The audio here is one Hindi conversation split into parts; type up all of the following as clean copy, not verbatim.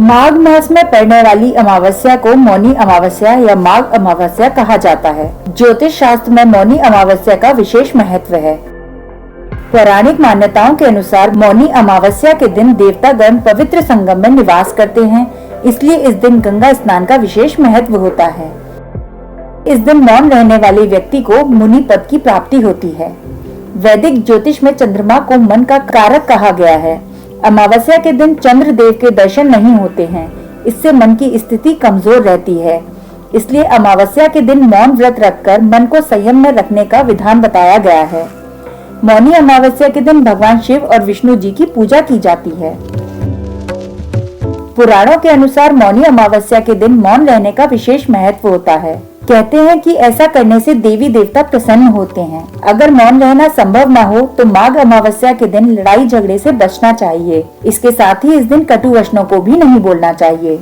माघ मास में पड़ने वाली अमावस्या को मौनी अमावस्या या माघ अमावस्या कहा जाता है। ज्योतिष शास्त्र में मौनी अमावस्या का विशेष महत्व है। पौराणिक मान्यताओं के अनुसार मौनी अमावस्या के दिन देवतागण पवित्र संगम में निवास करते हैं, इसलिए इस दिन गंगा स्नान का विशेष महत्व होता है। इस दिन मौन रहने वाले व्यक्ति को मुनि पद की प्राप्ति होती है। वैदिक ज्योतिष में चंद्रमा को मन का कारक कहा गया है। अमावस्या के दिन चंद्र देव के दर्शन नहीं होते हैं, इससे मन की स्थिति कमजोर रहती है। इसलिए अमावस्या के दिन मौन व्रत रखकर मन को संयम में रखने का विधान बताया गया है। मौनी अमावस्या के दिन भगवान शिव और विष्णु जी की पूजा की जाती है। पुराणों के अनुसार मौनी अमावस्या के दिन मौन रहने का विशेष महत्व होता है। कहते हैं कि ऐसा करने से देवी देवता प्रसन्न होते हैं। अगर मौन रहना संभव न हो तो माघ अमावस्या के दिन लड़ाई झगड़े से बचना चाहिए। इसके साथ ही इस दिन कटु वचनों को भी नहीं बोलना चाहिए।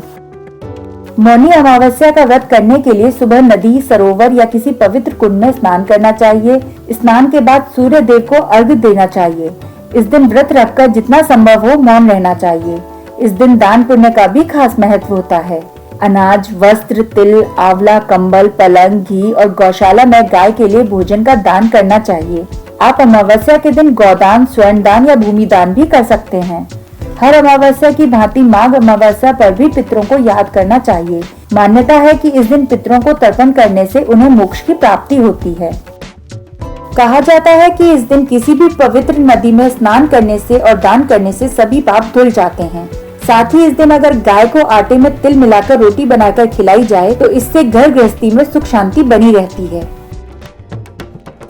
मौनी अमावस्या का व्रत करने के लिए सुबह नदी, सरोवर या किसी पवित्र कुंड में स्नान करना चाहिए। स्नान के बाद सूर्य देव को अर्घ्य देना चाहिए। इस दिन व्रत रखकर जितना संभव हो मौन रहना चाहिए। इस दिन दान पुण्य का भी खास महत्व होता है। अनाज, वस्त्र, तिल, आंवला, कंबल, पलंग, घी और गौशाला में गाय के लिए भोजन का दान करना चाहिए। आप अमावस्या के दिन गौदान, स्वर्ण दान या भूमि दान भी कर सकते हैं। हर अमावस्या की भांति माघ अमावस्या पर भी पितरों को याद करना चाहिए। मान्यता है कि इस दिन पितरों को तर्पण करने से उन्हें मोक्ष की प्राप्ति होती है। कहा जाता है कि इस दिन किसी भी पवित्र नदी में स्नान करने से और दान करने से सभी पाप धुल जाते हैं। साथ ही इस दिन अगर गाय को आटे में तिल मिलाकर रोटी बनाकर खिलाई जाए तो इससे घर गृहस्थी में सुख शांति बनी रहती है।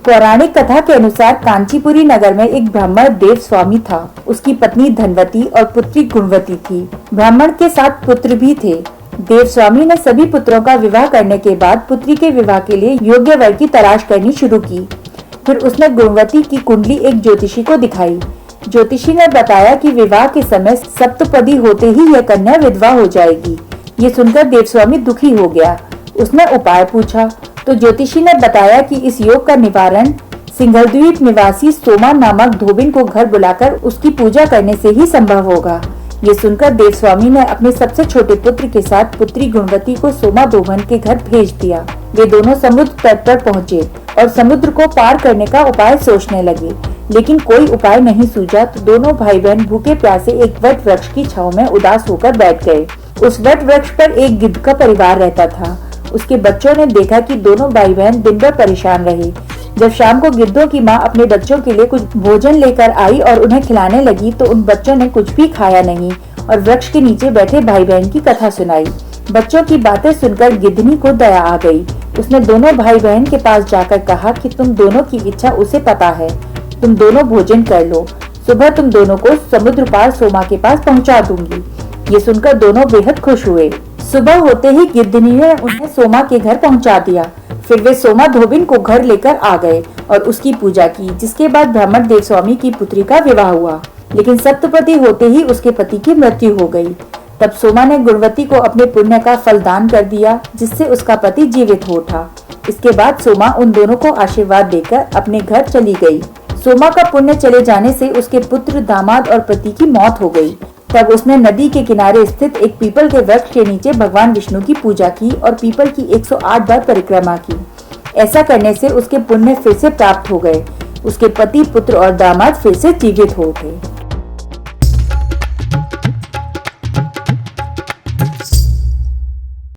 पौराणिक कथा के अनुसार कांचीपुरी नगर में एक ब्राह्मण देव स्वामी था। उसकी पत्नी धनवती और पुत्री गुणवती थी। ब्राह्मण के 7 पुत्र भी थे। देव स्वामी ने सभी पुत्रों का विवाह करने के बाद पुत्री के विवाह के लिए योग्य वर की तलाश करनी शुरू की। फिर उसने गुणवती की कुंडली एक ज्योतिषी को दिखाई। ज्योतिषी ने बताया कि विवाह के समय सप्तपदी होते ही यह कन्या विधवा हो जाएगी। ये सुनकर देवस्वामी दुखी हो गया। उसने उपाय पूछा तो ज्योतिषी ने बताया कि इस योग का निवारण सिंघलद्वीप निवासी सोमा नामक धोबिन को घर बुलाकर उसकी पूजा करने से ही संभव होगा। ये सुनकर देवस्वामी ने अपने सबसे छोटे पुत्र के साथ पुत्री गुणवती को सोमा धोबन के घर भेज दिया। वे दोनों समुद्र तट पर पहुँचे और समुद्र को पार करने का उपाय सोचने लगे, लेकिन कोई उपाय नहीं सूझा तो दोनों भाई बहन भूखे प्यासे एक वट वृक्ष की छांव में उदास होकर बैठ गए। उस वट वृक्ष पर एक गिद्ध का परिवार रहता था। उसके बच्चों ने देखा कि दोनों भाई बहन दिन भर परेशान रहे। जब शाम को गिद्धों की माँ अपने बच्चों के लिए कुछ भोजन लेकर आई और उन्हें खिलाने लगी तो उन बच्चों ने कुछ भी खाया नहीं और वृक्ष के नीचे बैठे भाई बहन की कथा सुनाई। बच्चों की बातें सुनकर गिद्धनी को दया आ गई। उसने दोनों भाई बहन के पास जाकर कहा कि तुम दोनों की इच्छा उसे पता है, तुम दोनों भोजन कर लो। सुबह तुम दोनों को समुद्र पार सोमा के पास पहुंचा दूंगी। ये सुनकर दोनों बेहद खुश हुए। सुबह होते ही गिद्धनी ने उन्हें सोमा के घर पहुंचा दिया। फिर वे सोमा धोबिन को घर लेकर आ गए और उसकी पूजा की, जिसके बाद ब्राह्मण देवस्वामी की पुत्री का विवाह हुआ। लेकिन सप्तपदी होते ही उसके पति की मृत्यु हो गई। तब सोमा ने गुणवती को अपने पुण्य का फल दान कर दिया, जिससे उसका पति जीवित हो उठा। इसके बाद सोमा उन दोनों को आशीर्वाद देकर अपने घर चली गई। सोमा का पुण्य चले जाने से उसके पुत्र, दामाद और पति की मौत हो गई। तब उसने नदी के किनारे स्थित एक पीपल के वृक्ष के नीचे भगवान विष्णु की पूजा की और पीपल की 108 बार परिक्रमा की। ऐसा करने से उसके पुण्य फिर से प्राप्त हो गए। उसके पति, पुत्र और दामाद फिर से जीवित हो उठे।